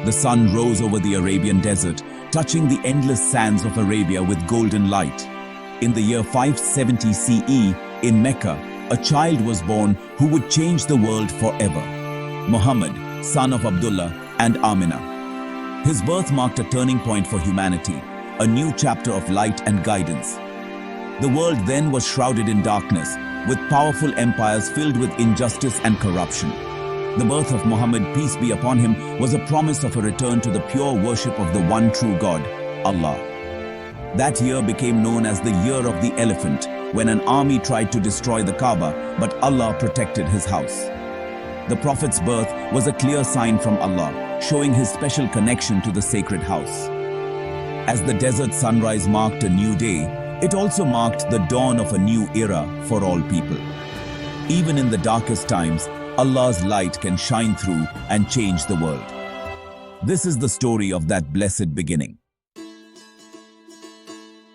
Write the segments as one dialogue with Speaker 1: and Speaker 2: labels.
Speaker 1: The sun rose over the Arabian desert, touching the endless sands of Arabia with golden light. In the year 570 CE, in Mecca, a child was born who would change the world forever. Muhammad, son of Abdullah and Amina. His birth marked a turning point for humanity, a new chapter of light and guidance. The world then was shrouded in darkness, with powerful empires filled with injustice and corruption. The birth of Muhammad, peace be upon him, was a promise of a return to the pure worship of the one true God, Allah. That year became known as the Year of the Elephant, when an army tried to destroy the Kaaba, but Allah protected his house. The Prophet's birth was a clear sign from Allah, showing his special connection to the sacred house. As the desert sunrise marked a new day, it also marked the dawn of a new era for all people. Even in the darkest times, Allah's light can shine through and change the world. This is the story of that blessed beginning.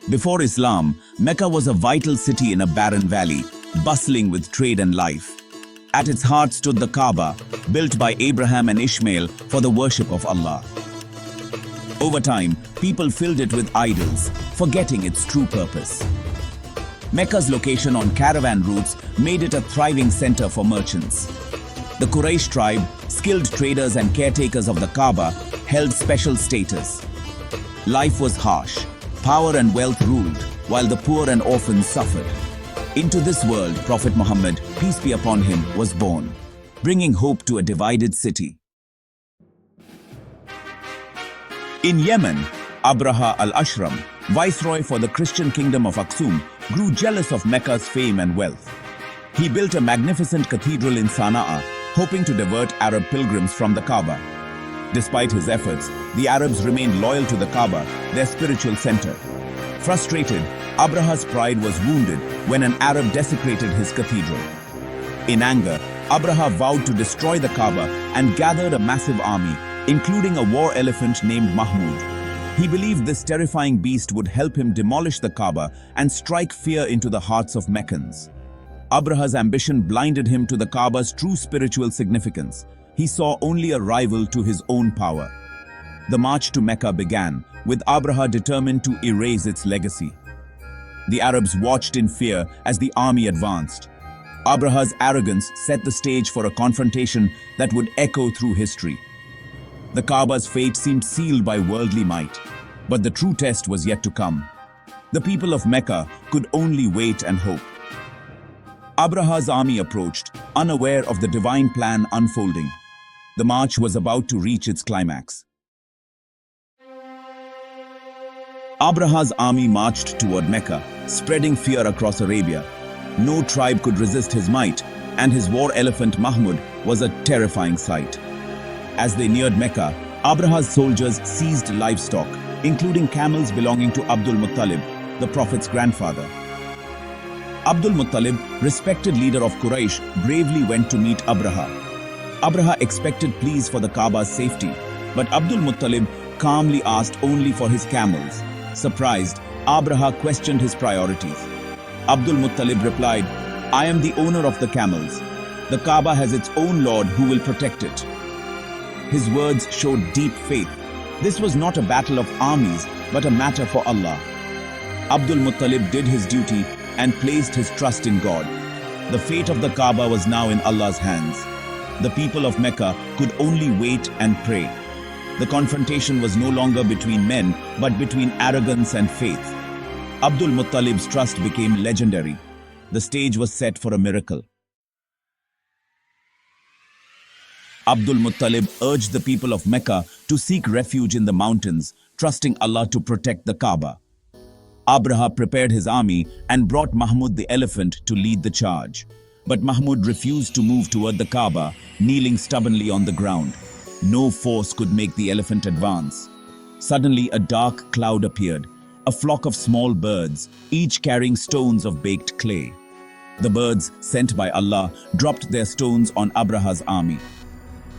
Speaker 1: Before Islam, Mecca was a vital city in a barren valley, bustling with trade and life. At its heart stood the Kaaba, built by Abraham and Ishmael for the worship of Allah. Over time, people filled it with idols, forgetting its true purpose. Mecca's location on caravan routes made it a thriving center for merchants. The Quraysh tribe, skilled traders and caretakers of the Kaaba, held special status. Life was harsh. Power and wealth ruled, while the poor and orphans suffered. Into this world, Prophet Muhammad, peace be upon him, was born, bringing hope to a divided city. In Yemen, Abraha al-Ashram, viceroy for the Christian kingdom of Aksum, grew jealous of Mecca's fame and wealth. He built a magnificent cathedral in Sana'a, hoping to divert Arab pilgrims from the Kaaba. Despite his efforts, the Arabs remained loyal to the Kaaba, their spiritual center. Frustrated, Abraha's pride was wounded when an Arab desecrated his cathedral. In anger, Abraha vowed to destroy the Kaaba and gathered a massive army, including a war elephant named Mahmud. He believed this terrifying beast would help him demolish the Kaaba and strike fear into the hearts of Meccans. Abraha's ambition blinded him to the Kaaba's true spiritual significance. He saw only a rival to his own power. The march to Mecca began, with Abraha determined to erase its legacy. The Arabs watched in fear as the army advanced. Abraha's arrogance set the stage for a confrontation that would echo through history. The Kaaba's fate seemed sealed by worldly might, but the true test was yet to come. The people of Mecca could only wait and hope. Abraha's army approached, unaware of the divine plan unfolding. The march was about to reach its climax. Abraha's army marched toward Mecca, spreading fear across Arabia. No tribe could resist his might, and his war elephant Mahmud was a terrifying sight. As they neared Mecca, Abraha's soldiers seized livestock, including camels belonging to Abdul Muttalib, the Prophet's grandfather. Abdul Muttalib, respected leader of Quraysh, bravely went to meet Abraha. Abraha expected pleas for the Kaaba's safety, but Abdul Muttalib calmly asked only for his camels. Surprised, Abraha questioned his priorities. Abdul Muttalib replied, "I am the owner of the camels. The Kaaba has its own Lord who will protect it." His words showed deep faith. This was not a battle of armies, but a matter for Allah. Abdul Muttalib did his duty and placed his trust in God. The fate of the Kaaba was now in Allah's hands. The people of Mecca could only wait and pray. The confrontation was no longer between men, but between arrogance and faith. Abdul Muttalib's trust became legendary. The stage was set for a miracle. Abdul Muttalib urged the people of Mecca to seek refuge in the mountains, trusting Allah to protect the Kaaba. Abraha prepared his army and brought Mahmud the elephant to lead the charge. But Mahmud refused to move toward the Kaaba, kneeling stubbornly on the ground. No force could make the elephant advance. Suddenly, a dark cloud appeared, a flock of small birds, each carrying stones of baked clay. The birds, sent by Allah, dropped their stones on Abraha's army.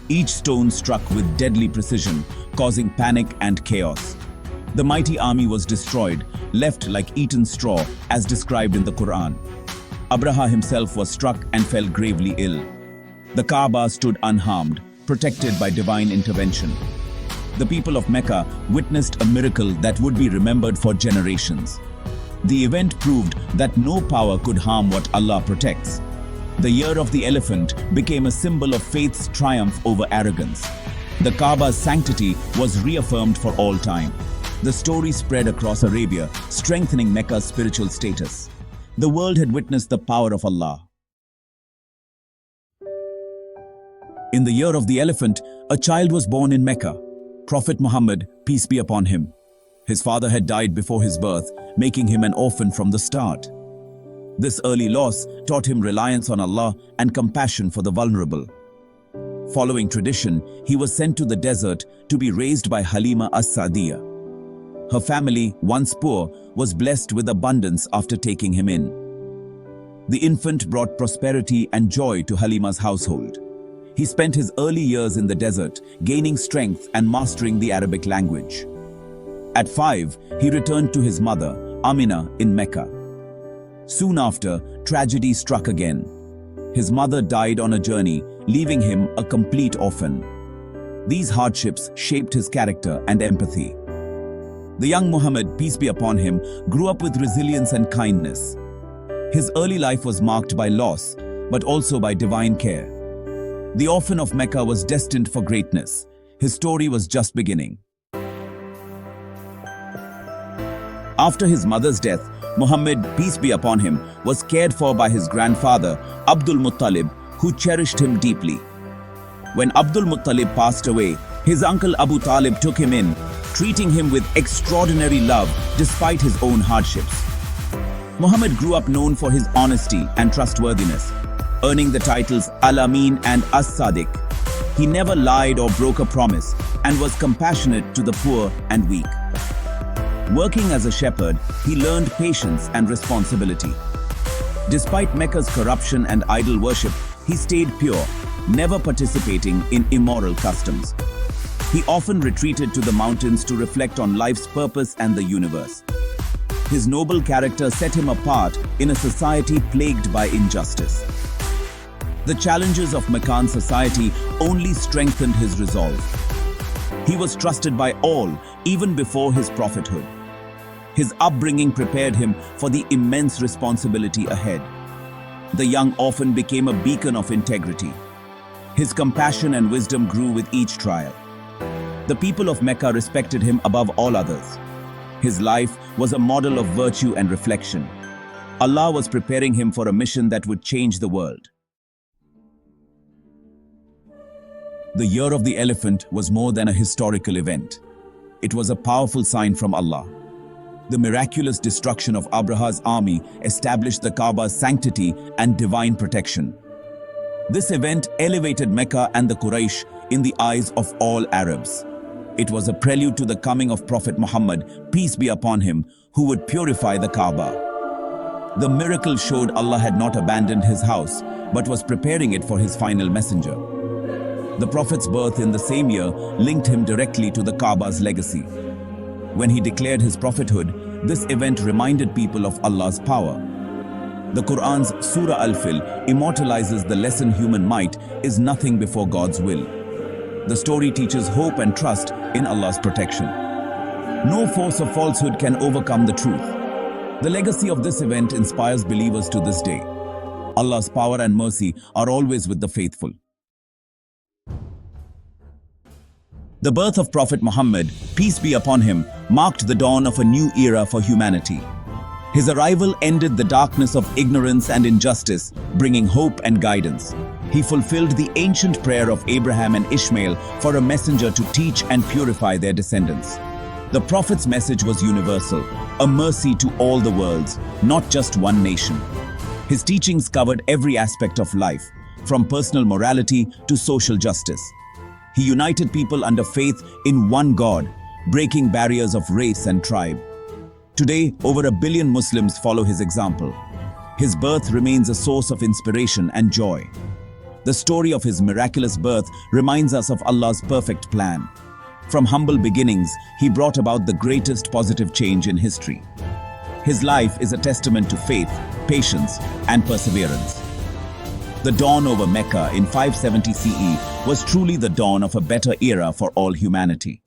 Speaker 1: Each stone struck with deadly precision, causing panic and chaos. The mighty army was destroyed, left like eaten straw, as described in the Quran. Abraha himself was struck and fell gravely ill. The Kaaba stood unharmed, protected by divine intervention. the people of Mecca witnessed a miracle that would be remembered for generations. The event proved that no power could harm what Allah protects. The Year of the Elephant became a symbol of faith's triumph over arrogance. The Kaaba's sanctity was reaffirmed for all time. The story spread across Arabia, strengthening Mecca's spiritual status. The world had witnessed the power of Allah. In the Year of the Elephant, a child was born in Mecca, Prophet Muhammad, peace be upon him. His father had died before his birth, making him an orphan from the start. This early loss taught him reliance on Allah and compassion for the vulnerable. Following tradition, he was sent to the desert to be raised by Halima as-Saadiyah. Her family, once poor, was blessed with abundance after taking him in. The infant brought prosperity and joy to Halima's household. He spent his early years in the desert, gaining strength and mastering the Arabic language. At 5, he returned to his mother, Amina, in Mecca. Soon after, tragedy struck again. His mother died on a journey, leaving him a complete orphan. These hardships shaped his character and empathy. The young Muhammad, peace be upon him, grew up with resilience and kindness. His early life was marked by loss, but also by divine care. The orphan of Mecca was destined for greatness. His story was just beginning. After his mother's death, Muhammad, peace be upon him, was cared for by his grandfather, Abdul Muttalib, who cherished him deeply. When Abdul Muttalib passed away, his uncle Abu Talib took him in, treating him with extraordinary love despite his own hardships. Muhammad grew up known for his honesty and trustworthiness, earning the titles Al-Amin and As-Sadiq. He never lied or broke a promise and was compassionate to the poor and weak. Working as a shepherd, he learned patience and responsibility. Despite Mecca's corruption and idol worship, he stayed pure, never participating in immoral customs. He often retreated to the mountains to reflect on life's purpose and the universe. His noble character set him apart in a society plagued by injustice. The challenges of Meccan society only strengthened his resolve. He was trusted by all, even before his prophethood. His upbringing prepared him for the immense responsibility ahead. The young orphan became a beacon of integrity. His compassion and wisdom grew with each trial. The people of Mecca respected him above all others. His life was a model of virtue and reflection. Allah was preparing him for a mission that would change the world. The Year of the Elephant was more than a historical event. It was a powerful sign from Allah. The miraculous destruction of Abraha's army established the Kaaba's sanctity and divine protection. This event elevated Mecca and the Quraysh in the eyes of all Arabs. It was a prelude to the coming of Prophet Muhammad, peace be upon him, who would purify the Kaaba. The miracle showed Allah had not abandoned his house, but was preparing it for his final messenger. The Prophet's birth in the same year linked him directly to the Kaaba's legacy. When he declared his prophethood, this event reminded people of Allah's power. The Quran's Surah Al-Fil immortalizes the lesson human might is nothing before God's will. The story teaches hope and trust in Allah's protection. No force of falsehood can overcome the truth. The legacy of this event inspires believers to this day. Allah's power and mercy are always with the faithful. The birth of Prophet Muhammad, peace be upon him, marked the dawn of a new era for humanity. His arrival ended the darkness of ignorance and injustice, bringing hope and guidance. He fulfilled the ancient prayer of Abraham and Ishmael for a messenger to teach and purify their descendants. The Prophet's message was universal, a mercy to all the worlds, not just one nation. His teachings covered every aspect of life, from personal morality to social justice. He united people under faith in one God, breaking barriers of race and tribe. Today, over 1 billion Muslims follow his example. His birth remains a source of inspiration and joy. The story of his miraculous birth reminds us of Allah's perfect plan. From humble beginnings, he brought about the greatest positive change in history. His life is a testament to faith, patience, and perseverance. The dawn over Mecca in 570 CE was truly the dawn of a better era for all humanity.